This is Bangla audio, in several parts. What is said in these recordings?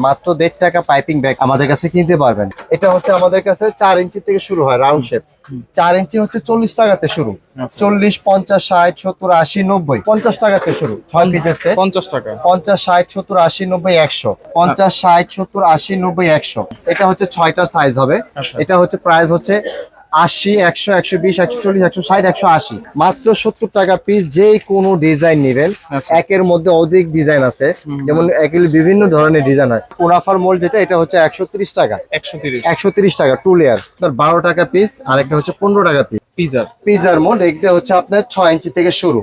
মাত্র 1.5 টাকা পাইপিং ব্যাগ আমাদের কাছে কিনতে পারবেন। এটা হচ্ছে আমাদের কাছে 4 ইঞ্চি থেকে শুরু হয়, রাউন্ড শেপ। 4 ইঞ্চি হচ্ছে 40 টাকাতে শুরু। 40, 50, 60, 70, 80, 90, 50 টাকাতে শুরু। 6 পিসের সেট 50 টাকা। 50, 60, 70, 80, 90, 100। 50, 60, 70, 80, 90, 100। এটা হচ্ছে 6টার সাইজ হবে। এটা হচ্ছে প্রাইস হচ্ছে 80, 100, 120, 140, 160, 180। মাত্র 70 টাকা পিস। যে কোনো ডিজাইন নেবেন, একের মধ্যে অধিক ডিজাইন আছে, যেমন এগুলি বিভিন্ন ধরনের ডিজাইন হয়। কোনাফার মোল্ড যেটা, এটা হচ্ছে 130 টাকা। 130 টাকা 2 লেয়ার, 12 টাকা পিস। আর একটা হচ্ছে 15 টাকা পিস। পিজার মোল্ড, এটা হচ্ছে আপনার 6 ইঞ্চি থেকে শুরু।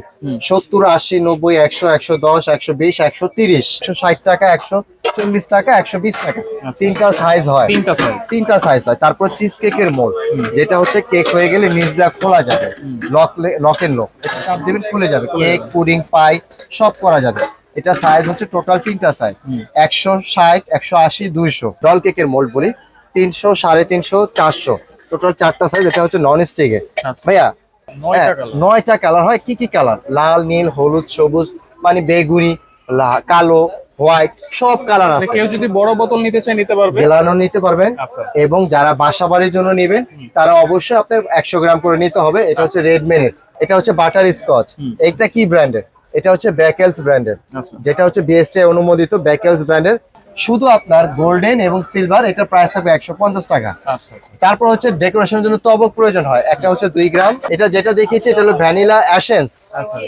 70, 80, 90, 100, 110, 120, 130, 160 টাকা, 140 টাকা, 120 টাকা। তিনটা সাইজ হয়। তিনটা সাইজ হয়। তারপর চিজ কেকের মোল্ড, যেটা হচ্ছে কেক হয়ে গেলে নিচ দিয়ে খোলা যাবে, লক এন্ড লক। এটা চাপ দিবেন খুলে যাবে। কেক, পুডিং, পাই সব করা যাবে। এটা সাইজ হচ্ছে টোটাল তিনটা সাইজ, 160, 180, 200। ডল কেকের মোল্ড বলি, 300, 350, 400। টোটাল 4টা সাইজ। এটা হচ্ছে নন স্টিকের। ভাইয়া 9টা কালার হয়। কি কি কালার? লাল, নীল, হলুদ, সবুজ, মানে বেগুনি, কালো, হোয়াইট, সব কালার আছে। কেউ যদি বড় বোতল নিতে চায় নিতে পারবে, গেলানো নিতে পারবেন। এবং যারা বাসা বাড়ির জন্য নেবেন তারা অবশ্যই আপনার 100 গ্রাম করে নিতে হবে। এটা হচ্ছে রেডমেনের। এটা হচ্ছে বাটার স্কচ। এটা কি ব্র্যান্ডের? এটা হচ্ছে ব্যাকেলস ব্র্যান্ডের, যেটা হচ্ছে বিএসটিআই অনুমোদিত ব্যাকেলস ব্র্যান্ডের। শুধু আপনার গোল্ডেন এবং সিলভার, এটা প্রাইস থাকবে 150 টাকা। তারপর হচ্ছে ডেকোরেশনের জন্য তবক প্রয়োজন হয়। একটা হচ্ছে 2 গ্রাম। এটা যেটা দেখিয়েছি এটা হলো ভ্যানিলা এসেন্স,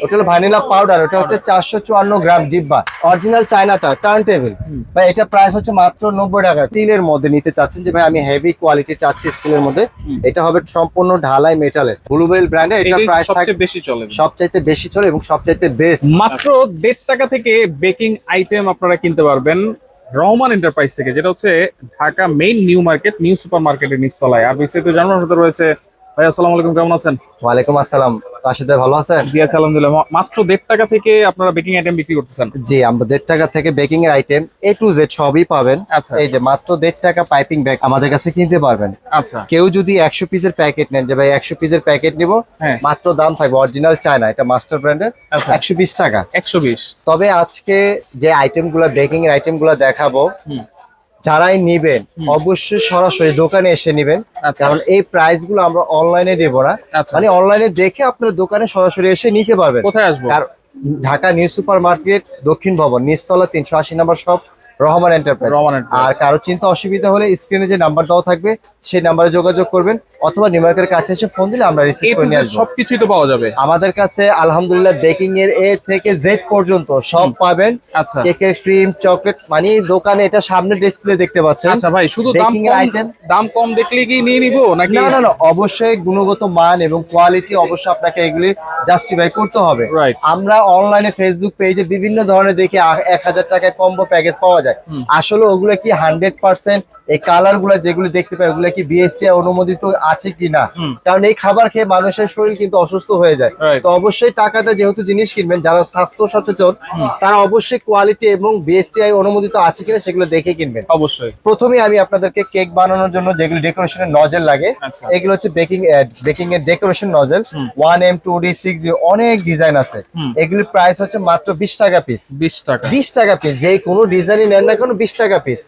ওটা হলো ভ্যানিলা পাউডার। ওটা হচ্ছে 454 গ্রাম ডিব্বা। অরিজিনাল চায়নাটা টার্ন টেবিল। ভাই এটা প্রাইস হচ্ছে মাত্র 90 টাকা। স্টিলের মধ্যে নিতে চাচ্ছেন যে ভাই আমি হেভি কোয়ালিটি চাচ্ছি স্টিলের মধ্যে, এটা হবে সম্পূর্ণ ঢালাই মেটালের, ব্লুবেল ব্র্যান্ডের। এটা প্রাইস সবচেয়ে বেশি চলে, সবচাইতে বেশি চলে এবং সবচাইতে বেস্ট। মাত্র 1.5 টাকা থেকে বেকিং আইটেম আপনারা কিনতে পারবেন রহমান এন্টারপ্রাইজ থেকে, যেটা হচ্ছে Dhaka main new market, new super মার্কেটের নিচতলায়। আর বিস্তারিত জানানোর সাথে রয়েছে ভাই। আসসালামু আলাইকুম, কেমন আছেন? ওয়ালাইকুম আসসালাম, রাশিদ ভাই ভালো আছেন? জি আছি আলহামদুলিল্লাহ। মাত্র 1.5 টাকা থেকে আপনারা বেকিং আইটেম বিক্রি করতেছেন? জি, আমরা 1.5 টাকা থেকে বেকিং এর আইটেম A to Z সবই পাবেন। এই যে মাত্র 1.5 টাকা পাইপিং ব্যাগ আমাদের কাছে কিনতে পারবেন। আচ্ছা, কেউ যদি 100 পিসের প্যাকেট নেন, যে ভাই 100 পিসের প্যাকেট নিব, মাত্র দাম থাকবে অরিজিনাল চায়না, এটা মাস্টার ব্র্যান্ডের, 120 টাকা। 120। তবে আজকে যে আইটেমগুলো বেকিং এর আইটেমগুলো দেখাবো, যারাই নিবেন অবশ্যই সরাসরি দোকানে এসে নিবেন। কারণ এই প্রাইস গুলো আমরা অনলাইনে দেব না, মানে অনলাইনে দেখে আপনার দোকানে সরাসরি এসে নিতে পারবেন। কোথায় আসবো? ঢাকা নিউ সুপার মার্কেট, দক্ষিণ ভবন, নিচতলা, 380 নম্বর শপ, রহমান এন্টারপ্রাইজ। আর কারো চিন্তা অসুবিধা হলে স্ক্রিনে যে নাম্বার দেওয়া থাকবে সেই নাম্বারে যোগাযোগ করবেন, অথবা নিউমার্কের কাছে এসে ফোন দিলে আমরা রিসিভ করে নিয়ে আসবো। সবকিছুই তো পাওয়া যাবে আমাদের কাছে আলহামদুলিল্লাহ। বেকিং এর A থেকে Z পর্যন্ত সব পাবেন। কেকের ক্রিম, চকলেট, মানে দোকানে এটা সামনে ডিসপ্লে দেখতে পাচ্ছেন। আচ্ছা ভাই, শুধু দাম কম দেখলে কি নিয়ে নিব নাকি? না না না, অবশ্যই গুণগত মান এবং কোয়ালিটি অবশ্যই আপনাকে এগুলি জাস্টিফাই করতে হবে। আমরা অনলাইনে ফেসবুক পেজে বিভিন্ন ধরনের দেখি 1000 টাকায় কম্বো প্যাকেজ পাওয়া যায়। আসলে ওগুলো কি 100% এই কালার গুলা যেগুলো দেখতে পাই ওগুলো কি বিএসটিআই অনুমোদিত আছে কিনা? কারণ এই খাবার খেয়ে মানুষের শরীর কিন্তু অসুস্থ হয়ে যায়। তো অবশ্যই টাকাতে যেহেতু জিনিস কিনবেন, যারা স্বাস্থ্য সচেতন তারা অবশ্যই কোয়ালিটি এবং বিএসটিআই অনুমোদিত আছে কিনা সেগুলো দেখে কিনবেন। অবশ্যই। প্রথমে আমি আপনাদেরকে কেক বানানোর জন্য যেগুলো ডেকোরেশনের নজেল লাগে, এগুলো হচ্ছে বেকিং এর decoration nozzle. 1M, 2D, 6B অনেক ডিজাইন আছে। এগুলির প্রাইস হচ্ছে মাত্র 20 টাকা পিস। 20 টাকা পিস, যে কোনো ডিজাইনই নেন না কোনো 20 টাকা পিস।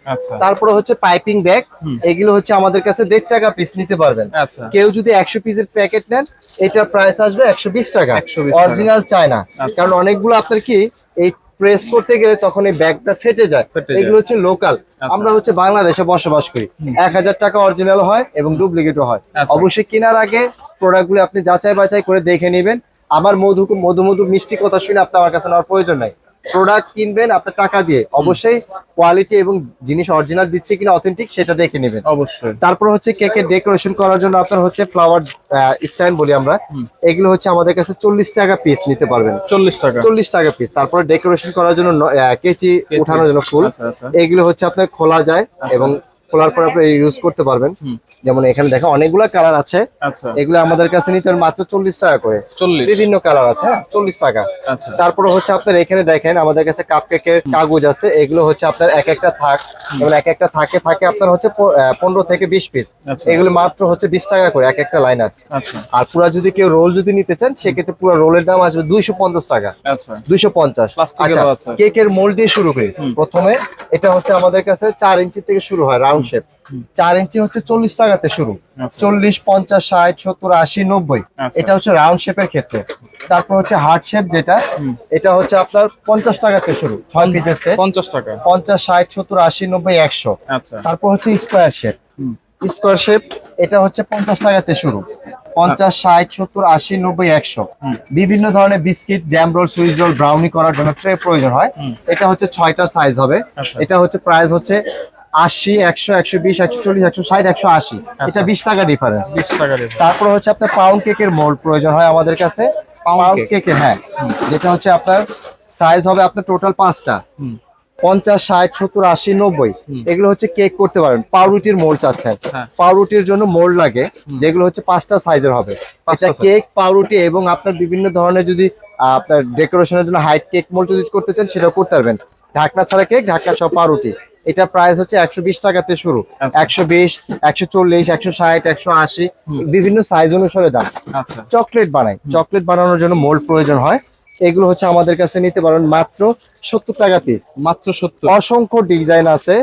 তারপরে হচ্ছে পাইপিং ব্যাগ, এগুলো হচ্ছে আমাদের কাছে 1.5 টাকা পিস নিতে পারবেন। কেউ যদি 100 পিসের প্যাকেট নেন, এটার প্রাইস আসবে 120 টাকা, অরিজিনাল চায়না। কারণ অনেকগুলো আপনার কি এই প্রেস করতে গেলে তখন এই ব্যাগটা ফেটে যায়। এগুলো হচ্ছে লোকাল, আমরা হচ্ছে বাংলাদেশে বসবাস করি। 1000 টাকা অরিজিনাল হয় এবং ডুপ্লিকেটও হয়। অবশ্যই কেনার আগে প্রোডাক্টগুলো আপনি যাচাই বাছাই করে দেখে নেবেন। আমার মধু মধু মিষ্টি কথা শুনে আপনি আমার কাছে নেওয়ার প্রয়োজন নাই। প্রোডাক্ট কিনবেন আপনার টাকা দিয়ে, অবশ্যই কোয়ালিটি এবং জিনিস অরিজিনাল দিচ্ছে কিনা অথেন্টিক সেটা দেখে নেবেন অবশ্যই। তারপর হচ্ছে কেকের ডেকোরেশন করার জন্য আপনার হচ্ছে ফ্লাওয়ার স্ট্যান্ড বলি আমরা, এগুলো হচ্ছে আমাদের কাছে 40 টাকা পিস নিতে পারবেন। 40 টাকা পিস। তারপর ডেকোরেশন করার জন্য কেচি উঠানোর জন্য ফুল, এগুলো হচ্ছে আপনার খোলা যায় এবং খোলার পর আপনি ইউজ করতে পারবেন। যেমন এখানে দেখেন অনেকগুলো কালার আছে। আচ্ছা, এগুলো আমাদের কাছে নিতে হবে মাত্র 40 টাকা করে। 40। বিভিন্ন কালার আছে, হ্যাঁ 40 টাকা। আচ্ছা, তারপরে হচ্ছে আপনার এখানে দেখেন আমাদের কাছে কাপকেকের কাগজ আছে। এগুলো হচ্ছে আপনার এক একটা থাক, যেমন এক একটা থাকে থাকে আপনার হচ্ছে 15 থেকে 20 পিস। আচ্ছা, এগুলো মাত্র হচ্ছে 20 টাকা করে এক একটা লাইনার। আচ্ছা, আর পুরো যদি কেউ রোল যদি নিতে চান সেক্ষেত্রে পুরো রোলের দাম আসবে 250 টাকা। আচ্ছা, 250। প্লাস্টিকেরও আচ্ছা, আছে। কেকের মোল্ড দিয়ে শুরু করি। প্রথমে এটা হচ্ছে আমাদের কাছে 4 ইঞ্চি থেকে শুরু হয়, রাউন্ড শেপ। 4 ইঞ্চি হচ্ছে 40 টাকাতে শুরু। আচ্ছা। 40, 50, 60, 70, 80, 90। আচ্ছা। এটা হচ্ছে রাউন্ড শেপের ক্ষেত্রে। তারপর হচ্ছে হার্ট শেপ যেটা, এটা হচ্ছে আপনার 50 টাকাতে শুরু, 6 পিসের সেট। 50 টাকা। 50, 60, 70, 80, 90, 100। আচ্ছা, তারপর হচ্ছে স্কোয়ার শেপ। স্কোয়ার শেপ এটা হচ্ছে 50 টাকাতে শুরু। 50, 60, 70, 80, 90, 100। বিভিন্ন ধরনের biscuit, jam roll, Swiss roll, brownie করার জন্য ট্রে প্রয়োজন হয়। এটা হচ্ছে 6টার সাইজ হবে। আচ্ছা। এটা হচ্ছে প্রাইস হচ্ছে 80, 100, 120, 140, 160, 180। এটা 20 টাকা ডিফারেন্স। 20 টাকা রেট। তারপর হচ্ছে আপনার পাউন্ড কেকের মোল্ড প্রয়োজন হয় আমাদের কাছে। Pound pound cake? কেকের, হ্যাঁ, যেটা হচ্ছে আপনার সাইজ হবে আপনার টোটাল 5টা। 50, 60, 70, 80, 90। এগুলো হচ্ছে কেক করতে পারেন। পাউরুটির মোল্ড চাচ্ছেন, হ্যাঁ। পাউরুটির জন্য মোল্ড লাগে, যেগুলো হচ্ছে 5টা সাইজের হবে। 5টা এটা size। কেক, পাউরুটি এবং আপনার বিভিন্ন ধরনের যদি আপনার ডেকোরেশনের জন্য হাইট কেক মোল্ড যদি করতে চান সেটাও করতে পারবেন। ঢাকনা ছাড়া কেক, ঢাকনা সহ পাউরুটি। এটা প্রাইস হচ্ছে 120 টাকাতে শুরু। আচ্ছা। 120, 140, 160, 180 বিভিন্ন সাইজ অনুসারে দাম। আচ্ছা, চকলেট বানাই, চকলেট বানানোর জন্য মোল্ড প্রয়োজন হয়। এগুলো হচ্ছে আমাদের কাছে নিতে পারেন মাত্র 70 টাকা পিস। মাত্র 70। অসংখ্য ডিজাইন আছে,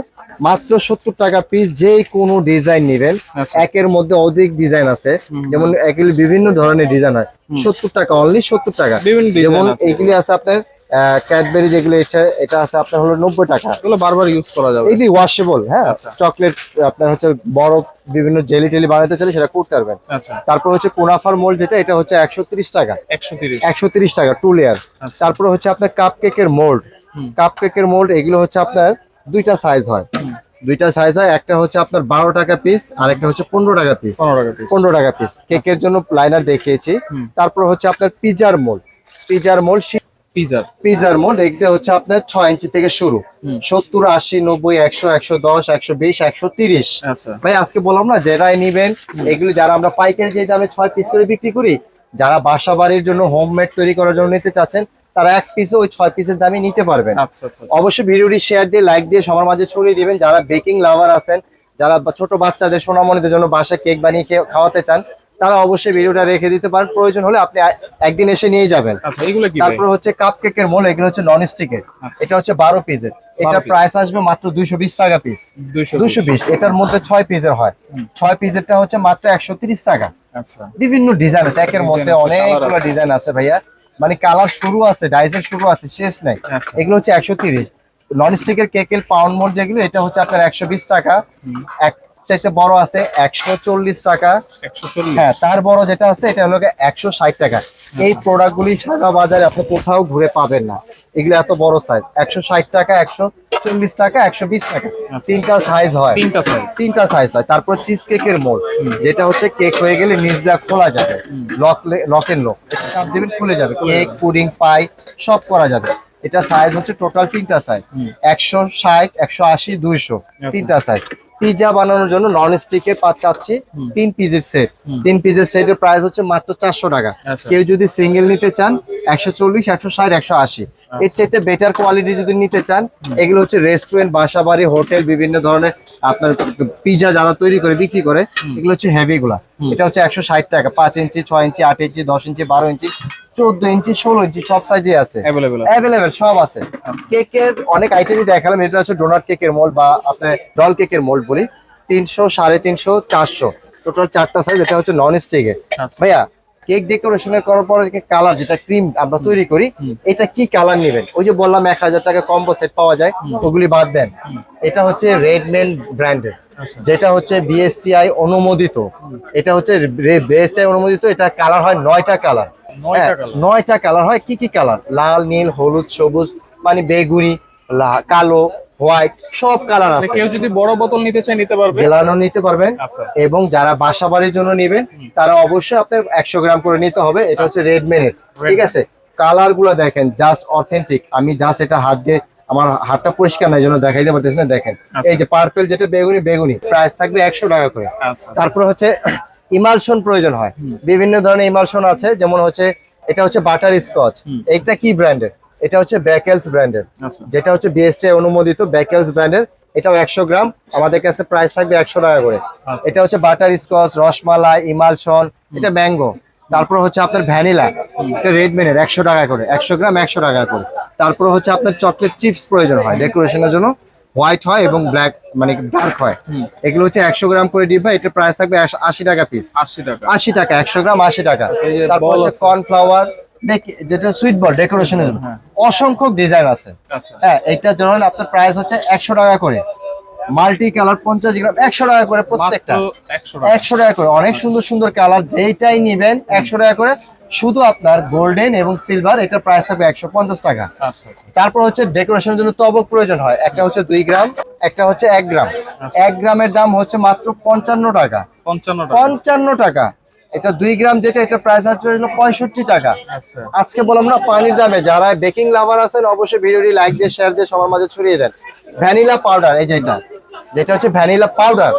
মাত্র 70 টাকা পিস। যে কোনো ডিজাইন নেবেন, আচ্ছা। একের মধ্যে অধিক ডিজাইন আছে, যেমন এগুলি বিভিন্ন ধরনের ডিজাইন হয়। 70 টাকা, অনলি 70 টাকা। বিভিন্ন design যেমন আছে। এইগুলি আছে আপনার ক্যাডবেরি, যেগুলো এটা আছে আপনার হলো 90 টাকা। এগুলো বারবার ইউজ করা যাবে। এগুলি ওয়াশেবল, হ্যাঁ। আচ্ছা। চকলেট আপনার হচ্ছে বরফ বিভিন্ন জেলি টেলি বানাতে চাইলে সেটা করতে পারবেন। আচ্ছা, তারপর হচ্ছে কুনাফার মোল্ড যেটা, এটা হচ্ছে 130 টাকা। 130। 130 টাকা 2 লেয়ার। আচ্ছা। তারপরে হচ্ছে আপনার কাপ কেকের মোল্ড। কাপ কেকের মোল্ড এগুলো হচ্ছে আপনার দুইটা সাইজ হয়। দুইটা সাইজ হয়, একটা হচ্ছে আপনার 12 টাকা পিস আর একটা হচ্ছে 15 টাকা পিস। 15 টাকা পিস। 15 টাকা পিস কেকের জন্য লাইনার দেখিয়েছি। তারপর হচ্ছে আপনার পিজার মোল্ড। পিজার মোল্ড, পিজার। পিজার মোল্ড এগুলো হচ্ছে আপনার 6 ইঞ্চি থেকে শুরু। 70, 80, 90, 100, 110, 120, 130। আচ্ছা, ভাই আজকে বললাম না, যেটাই নিবেন এগুলো যারা আমরা পাইকারি যে দামে 6 পিস করে বিক্রি করি, যারা বাসা বাড়ির জন্য হোমমেড তৈরি করার জন্য নিতে চাচ্ছেন, তারা এক পিসে ওই 6 পিসের দামে নিতে পারবেন। আচ্ছা, আচ্ছা, অবশ্যই ভিডিওটি শেয়ার দিয়ে, লাইক দিয়ে সবার মাঝে ছড়িয়ে দিবেন। যারা বেকিং লাভার আছেন, যারা ছোট বাচ্চাদের সোনামণিদের জন্য বাসায় কেক বানিয়ে খাওয়াতে চান, তারা অবশ্যই ভিডিওটা রেখে দিতে পারেন। প্রয়োজন হলে আপনি একদিন এসে নিয়ে যাবেন। আচ্ছা। এগুলো কি ভাই? তারপর হচ্ছে কাপ কেকের মোল, এগুলো হচ্ছে নন স্টিকের। আচ্ছা। এটা হচ্ছে 12 পিসের। এটা piece। প্রাইস আসবে মাত্র 220 টাকা পিস। 220। এটার মধ্যে 6 পিসের হয়। 6 পিসেরটা হচ্ছে মাত্র 130 টাকা। আচ্ছা, বিভিন্ন ডিজাইন আছে, একের Design মধ্যে আছে, অনেকগুলো colour আছে। ডিজাইন আছে ভাইয়া। মানে কালার শুরু আছে, ডাইসের শুরু আছে, শেষ নাই। আচ্ছা। এগুলো হচ্ছে 130। নন স্টিকের কেকের পাউন্ড মোড যেগুলো, এটা হচ্ছে আপনার 120 টাকা। এক চাইতে বড় আছে 140 টাকা। 140। হ্যাঁ, তার বড় যেটা আছে এটা হলো 160 টাকা। এই প্রোডাক্টগুলি সারা বাজারে আপনি কোথাও ঘুরে পাবেন না। এগুলো এত বড় সাইজ, 160 টাকা, 140 টাকা, 120 টাকা। তিনটা সাইজ হয়। তিনটা সাইজ। তিনটা সাইজ হয়। তারপর চিজ কেকের মোল্ড, যেটা হচ্ছে কেক হয়ে গেলে নিচ দিয়ে খোলা যাবে, লক এন্ড লক। এটা চাপ দিবেন খুলে যাবে, কেক, পুডিং, পাই সব করা যাবে। এটা সাইজ হচ্ছে টোটাল তিনটা সাইজ, 160, 180, 200। তিনটা সাইজ। পিজা বানানোর জন্য নন স্টিকের চাচ্ছি 3 পিসের সেট। 3 পিসের সেটের প্রাইস হচ্ছে মাত্র 400 টাকা। আচ্ছা। কেউ যদি সিঙ্গেল নিতে চান 140, 160, 180। এর চাইতে বেটার কোয়ালিটি যদি নিতে চান, এগুলো হচ্ছে রেস্টুরেন্ট, বাসা বাড়ি, হোটেল, বিভিন্ন ধরনের আপনার পিজা যারা তৈরি করে বিক্রি করে, এগুলো হচ্ছে হেভি গুলা। এটা হচ্ছে 160 টাকা। 5 ইঞ্চি, 6 ইঞ্চি, 8 ইঞ্চি, 10 ইঞ্চি, 12 ইঞ্চি, 14 ইঞ্চি, 16 ইঞ্চি সব সাইজে আছে, Available আছে। অ্যাভেলেবেল সব আছে। কেকের অনেক আইটেমই দেখালাম। এটা হচ্ছে ডোনাট কেকের মোল্ড বা আপনার ডল কেকের মোল্ড বলি। 300, 350, 400 টোটাল 4টা সাইজ। এটা হচ্ছে নন স্টিকে। আচ্ছা। ভাইয়া কেক ডেকোরেশনের করার পর কালার যেটা ক্রিম আমরা তৈরি করি, এটা কি কালার নেবেন? ওই যে বললাম 1000 টাকা কম্বো সেট পাওয়া যায়, ওগুলি বাদ দেন। এটা হচ্ছে রেডম্যান ব্র্যান্ডের, আচ্ছা। যেটা হচ্ছে বিএসটিআই অনুমোদিত। এটা হচ্ছে বিএসটিআই অনুমোদিত। এটা কালার হয় 9টা কালার। 9টা colour? 9টা কালার হয়। কি কি কালার? লাল, নীল, হলুদ, সবুজ, মানে বেগুনি, কালো, হোয়াইট, সব কালার আছে। কেউ যদি বড় বোতল নিতে চায় নিতে পারবে। গেলানো নিতে পারবেন। আচ্ছা। এবং যারা বাসা বাড়ির জন্য নেবেন, তারা অবশ্যই আপনার 100 গ্রাম করে নিতে হবে। এটা হচ্ছে রেডম্যানের, ঠিক আছে? কালার গুলো দেখেন, জাস্ট অথেন্টিক। আমি জাস্ট এটা হাত দিয়ে আমার হাতটা পরিষ্কার নাই জন্য দেখাইতে পারতেছি না, দেখেন আচ্ছা। এই যে পার্পল যেটা বেগুনি বেগুনি প্রাইস থাকবে 100 টাকা করে। আচ্ছা তারপর হচ্ছে ইমালশন প্রয়োজন হয়, বিভিন্ন ধরনের ইমালশন আছে, যেমন হচ্ছে এটা হচ্ছে বাটার স্কচ। এইটা কি ব্র্যান্ডের? এটা হচ্ছে ব্যাকেলস ব্র্যান্ডের, আচ্ছা যেটা হচ্ছে বিএসটি অনুমোদিত ব্যাকেলস ব্র্যান্ডের। এটাও 100 গ্রাম, আমাদের কাছে প্রাইস থাকবে 100 টাকা করে। আচ্ছা। এটা হচ্ছে বাটার স্কচ, রসমালাই, ইমালশন, এটা ম্যাঙ্গো। তারপর হচ্ছে আপনার ভ্যানিলা, এটা রেডমিনের 100 টাকা করে, 100 গ্রাম 100 টাকা করে। তারপর হচ্ছে আপনার চকলেট চিপস প্রয়োজন হয় ডেকোরেশনের জন্য, হোয়াইট হয় এবং ব্ল্যাক মানে ডার্ক হয়। এগুলো হচ্ছে 100 গ্রাম করে ডিব্বা, এটা প্রাইস থাকবে 80 টাকা পিস। 80 টাকা। 80 টাকা 100 গ্রাম 80 টাকা। এই যে তারপর বল হচ্ছে আছে। কর্নফ্লাওয়ার, যেটা সুইট বল ডেকোরেশনের জন্য, অসংখ্য ডিজাইন আছে। আচ্ছা হ্যাঁ, এইটা ধরুন আপনার প্রাইস হচ্ছে 100 টাকা করে, মাল্টি কালার 50 গ্রাম 100 টাকা করে প্রত্যেকটা, মাত্র 100 টাকা। 100 টাকা করে। অনেক সুন্দর সুন্দর কালার, যেইটাই নিবেন 100 টাকা করে। শুধু আপনার গোল্ডেন এবং সিলভার, এটা প্রাইস থাকবে 150 টাকা। আচ্ছা আচ্ছা তারপর হচ্ছে ডেকোরেশনের জন্য তবক প্রয়োজন হয়, একটা হচ্ছে 2 গ্রাম, একটা হচ্ছে 1 গ্রাম। 1 গ্রামের দাম হচ্ছে মাত্র 55 টাকা। 55 টাকা। 55 টাকা। এটা 2 গ্রাম যেটা, এটা প্রাইস আছে হলো 65 টাকা। আচ্ছা আজকে বললাম না পানির দামে, যারা বেকিং লাভার আছেন অবশ্যই ভিডিওটি লাইক দিয়ে শেয়ার দিয়ে সবার মাঝে ছড়িয়ে দেন। ভ্যানিলা পাউডার, এই যেটা হচ্ছে ভ্যানিলা পাউডার,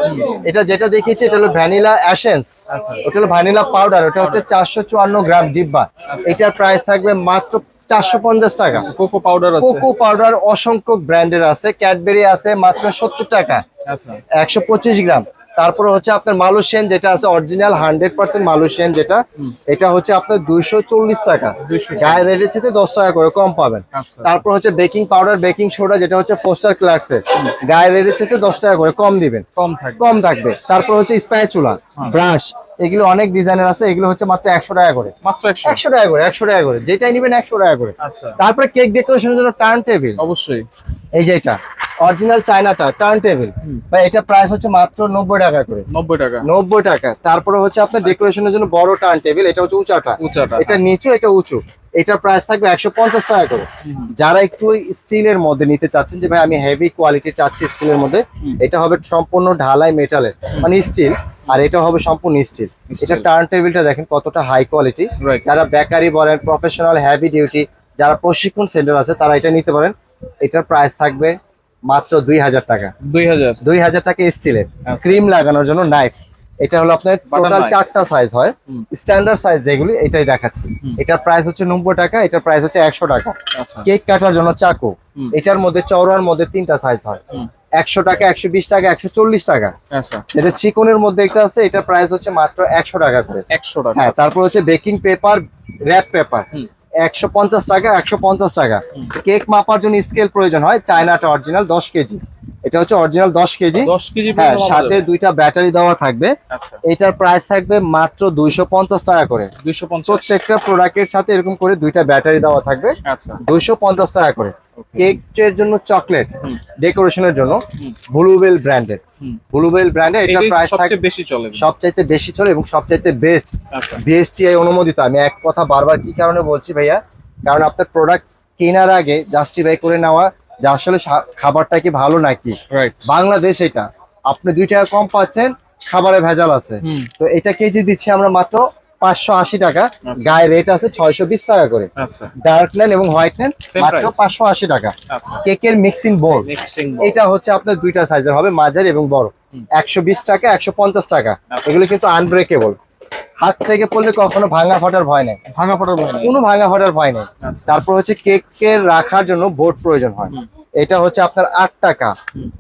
এটা যেটা দেখিয়েছি এটা হলো ভ্যানিলা এসেন্স, আচ্ছা ওটা হলো ভ্যানিলা পাউডার, ওটা হচ্ছে 454 গ্রাম ডিব্বা। এটার প্রাইস থাকবে মাত্র 450 টাকা। কোকো পাউডার আছে। কোকো পাউডার অসংখ্য ব্র্যান্ডের আছে, ক্যাডবেরি আছে মাত্র 70 টাকা, আচ্ছা 125 গ্রাম। তারপরে হচ্ছে আপনার মালয়েশিয়ান যেটা আছে অরিজিনাল 100% মালয়েশিয়ান যেটা, এটা হচ্ছে আপনার 240 টাকা। 240 গায়ে রেটের চেয়ে 10 টাকা করে কম পাবেন। আচ্ছা তারপর হচ্ছে বেকিং পাউডার, বেকিং সোডা যেটা হচ্ছে ফোস্টার ক্লার্কসের, গায়ে রেটের চেয়ে 10 টাকা করে কম দিবেন, কম থাকবে। কম থাকবে। তারপর হচ্ছে স্প্যাচুলা, ব্রাশ, এগুলো অনেক ডিজাইনের আছে, এগুলো হচ্ছে মাত্র 100 টাকা করে। মাত্র 100। 100 টাকা করে, 100 টাকা করে, যেটাই নিবেন 100 টাকা করে। আচ্ছা তারপরে কেক ডেকোরেশনের জন্য টার্ন টেবিল, অবশ্যই। এই যে এটা অরিজিনাল চায়নাটা টার্ন টেবিল, বা এটা প্রাইস হচ্ছে মাত্র 90 টাকা করে। 90 টাকা। 90 টাকা। তারপরে হচ্ছে আপনার ডেকোরেশনের জন্য বড় টার্ন টেবিল, এটা হচ্ছে উঁচাটা, উঁচাটা। এটা নিচু এটা উঁচু, এটার প্রাইস থাকবে 150 টাকা করে। যারা একটু স্টিলের মধ্যে নিতে চাচ্ছেন, যে ভাই আমি হেভি কোয়ালিটি চাচ্ছি স্টিলের মধ্যে, এটা হবে সম্পূর্ণ ঢালাই মেটালের মানে স্টিল, আর এটা হবে সম্পূর্ণ স্টিল। এটা টার্ন টেবিলটা দেখেন কতটা হাই কোয়ালিটি। Right. যারা বেকারি বলেন, প্রফেশনাল হেভি ডিউটি, যারা প্রশিক্ষণ সেন্টার আছে, তারা এটা নিতে পারেন। এটার প্রাইস থাকবে মাত্র 2000 টাকা। 2000। 2000 টাকা স্টিলের। আচ্ছা। ক্রিম লাগানোর জন্য নাইফ, এটা হলো আপনার Butter টোটাল knife। 4টা সাইজ হয়, স্ট্যান্ডার্ড সাইজ যেগুলি এটাই দেখাচ্ছি। এটার প্রাইস হচ্ছে 90 টাকা, এটার প্রাইস হচ্ছে 100 টাকা। আচ্ছা কেক কাটার জন্য চাকু, এটার মধ্যে চওড়ার মধ্যে 3টা সাইজ হয়, 100 টাকা, 120 টাকা, 140 টাকা। আচ্ছা যেটা চিকনের মধ্যে একটা আছে, এটার প্রাইস হচ্ছে মাত্র 100 টাকা করে। 100 টাকা। হ্যাঁ, তারপর হচ্ছে বেকিং পেপার, র‍্যাপ পেপার, 150 টাকা, 150 টাকা। কেক মাপার জন্য স্কেল প্রয়োজন হয়, চায়নাটা অরিজিনাল 10 কেজি, এটা হচ্ছে অরিজিনাল 10 কেজি। 10 কেজি হ্যাঁ, পর্যন্ত সাথে আমাদের। 2টা ব্যাটারি দেওয়া থাকবে। আচ্ছা এটার প্রাইস থাকবে মাত্র 250 টাকা করে। 250। প্রত্যেকটা প্রোডাক্টের সাথে এরকম করে 2টা ব্যাটারি দেওয়া থাকবে, আচ্ছা 250 টাকা করে। কেকের জন্য চকলেট ডেকোরেশনের জন্য ব্লুবেল ব্র্যান্ডের, ব্লুবেল ব্র্যান্ডের এটা এটাই প্রাইস থাকবে সবচেয়ে বেশি চলে। সবচাইতে বেশি চলে এবং সবচাইতে বেস্ট, আচ্ছা বিএসটিআই অনুমোদিত। আমি এক কথা বারবার কি কারণে বলছি ভাইয়া, কারণ আপনার প্রোডাক্ট কেনার আগে জাস্টিফাই করে নেওয়া যে আসলে খাবারটা কি ভালো নাকি। রাইট। বাংলাদেশ এটা, আপনি 2 টাকা কম পাচ্ছেন, খাবারে ভেজাল আছে। তো এটা কেজি দিচ্ছি আমরা মাত্র 580 টাকা, গায়ে রেট আছে 620 টাকা করে। আচ্ছা ডার্ক নেন এবং হোয়াইট নেন Same মাত্র price? 580 টাকা। আচ্ছা কেকের মিক্সিং বোল, মিক্সিং। এটা হচ্ছে আপনার 2টা সাইজের হবে, মাঝারি এবং বড়, 120 টাকা, 150 টাকা। এগুলো কিন্তু আনব্রেকেবল, হাত থেকে পড়লে কখনো ভাঙা ফাটার ভয় নেই, ভাঙা পড়ার ভয় নেই। কোনো ভাঙা ফাটার ভয় নেই। আচ্ছা তারপর হচ্ছে কেকের রাখার জন্য বোর্ড প্রয়োজন হয়, এটা হচ্ছে আপনার 8 টাকা,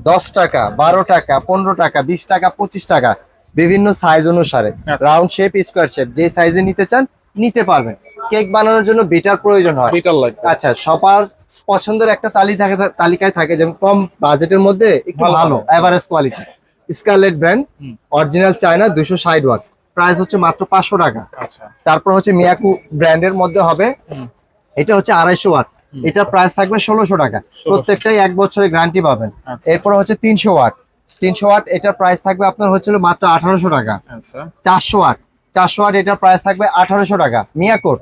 10 টাকা, 12 টাকা, 15 টাকা, 20 টাকা, 25 টাকা, বিভিন্ন সাইজ অনুসারে, আচ্ছা। রাউন্ড শেপ, স্কোয়ার শেপ, যে সাইজে নিতে চান নিতে পারবেন। কেক বানানোর জন্য বিটার প্রয়োজন হয়। মিটার লাগবে। আচ্ছা, সবার পছন্দের একটা তালিকায় থাকে, যেমন কম বাজেটের মধ্যে একটু ভালো ভালো average quality, Scarlett brand, original China, 260 watt, price হচ্ছে মাত্র 500 টাকা। আচ্ছা তারপর হচ্ছে মিয়াকু ব্র্যান্ডের মধ্যে হবে, এটা হচ্ছে 250 ওয়াট, এটার প্রাইস থাকবে 1600 টাকা। প্রত্যেকটাই 1 বছরের গ্যারান্টি পাবেন। আচ্ছা। এরপর হচ্ছে 300 ওয়াট, 300 ওয়াট, এটার প্রাইস থাকবে আপনার হচ্ছে মাত্র 1800 টাকা। আচ্ছা 400 ওয়াট, 400 ওয়াট, এটার প্রাইস থাকবে 1800 টাকা। মিয়াকোর,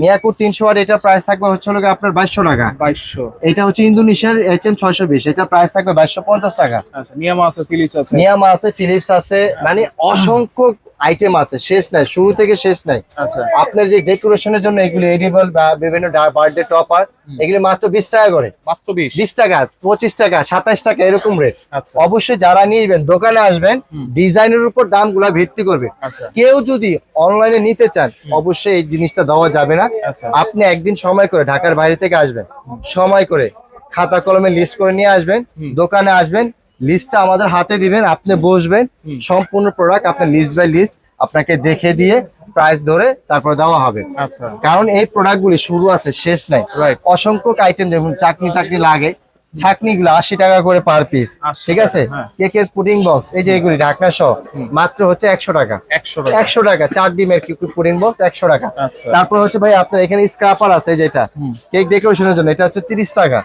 মিয়াকোর 300 ওয়াট, এটার প্রাইস থাকবে হচ্ছে আপনার 2200 টাকা। 2200। এটা হচ্ছে ইন্দোনেশিয়ার HM 620, এটার প্রাইস থাকবে 2250 টাকা। আচ্ছা নিয়ামা আছে, ফিলিপস আছে। নিয়ামা আছে, ফিলিপস আছে, মানে অসংখ্য আইটেম আছে, শেষ নাই, শুরু থেকে শেষ নাই। আচ্ছা আপনার যে ডেকোরেশনের জন্য এগুলো এডিবল বা বিভিন্ন বার্থডে টপার, এগুলো মাত্র 20 টাকা করে। মাত্র 20। 20 টাকা, 25 টাকা, 27 টাকা এরকম রেট। আচ্ছা অবশ্যই যারা নিবেন দোকানে আসবেন, ডিজাইনের উপর দামগুলা ভিত্তি করবে। আচ্ছা কেউ যদি অনলাইনে নিতে চান অবশ্যই এই জিনিসটা দেওয়া যাবে না। আচ্ছা আপনি একদিন সময় করে ঢাকার বাইরে থেকে আসবেন, সময় করে খাতা কলমে লিস্ট করে নিয়ে আসবেন, দোকানে আসবেন, লিস্টটা আমাদের হাতে দিবেন, আপনি বসবেন, সম্পূর্ণ প্রোডাক্ট আপনার লিস্ট বাই লিস্ট আপনাকে দেখে দিয়ে প্রাইস ধরে তারপর দেওয়া হবে। আচ্ছা কারণ এই প্রোডাক্টগুলি শুরু আছে, শেষ নাই। রাইট। অসংখ্য আইটেম, যেমন চাটনি টাকনি লাগে, ছাকনিগুলো 80 টাকা করে পার পিস, 80 ঠিক আছে। টাকা, হ্যাঁ। কেকের পুডিং বক্স, এই যে এগুলি ঢাকনা সহ মাত্র হচ্ছে 100 টাকা। 100 টাকা। 100 টাকা 4 ডিমের পুডিং বক্স 100 টাকা। আচ্ছা তারপর হচ্ছে ভাই আপনার এখানে স্ক্রাপার আছে যেটা কেক ডেকোরেশনের জন্য, এটা হচ্ছে 30 টাকা।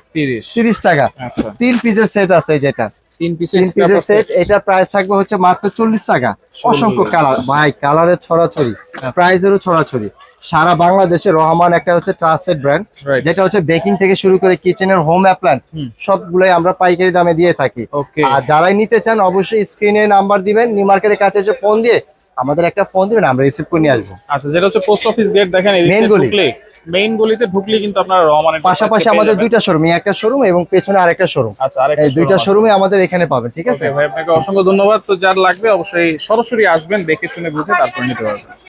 30। টাকা। আচ্ছা 3 পিসের সেট আছে যেটা, 3 3 পিসের সেট, এটা প্রাইস থাকবে হচ্ছে মাত্র 40 টাকা। অসংখ্য কালার ভাই, কালারের ছড়াছড়ি, প্রাইসেরও ছড়াছড়ি। সারা বাংলাদেশে রহমান একটা হচ্ছে ট্রাস্টেড ব্র্যান্ড, Right. যেটা হচ্ছে বেকিং থেকে শুরু করে কিচেনের হোম অ্যাপ্লায়েন্স সবগুলোই আমরা পাইকারি দামে দিয়ে থাকি। ওকে আর যারাই নিতে চান অবশ্যই স্ক্রিনে নাম্বার দিবেন, নিউ মার্কেটের কাছে এসে ফোন দিয়ে আমাদের একটা ফোন দিবেন, আমরা রিসিভ করে নিয়ে আসবো। আচ্ছা, যেটা হচ্ছে পোস্ট অফিস গেট, দেখেন Main গলি। মেইন গলিতে ঢুকলে কিন্তু আপনারা রহমানের পাশাপাশি আমাদের দুইটা শোরুম, একটা শোরুম এবং পেছনে আরেকটা শোরুম, আচ্ছা আরেকটা এই দুইটা showroom আছে। শোরুমে আমাদের এখানে পাবেন, ঠিক আছে। ওকে ভাই, আপনাকে অসংখ্য ধন্যবাদ। তো যার লাগবে অবশ্যই সরাসরি আসবেন, দেখে শুনে বুঝে তারপর নিতে পারবেন।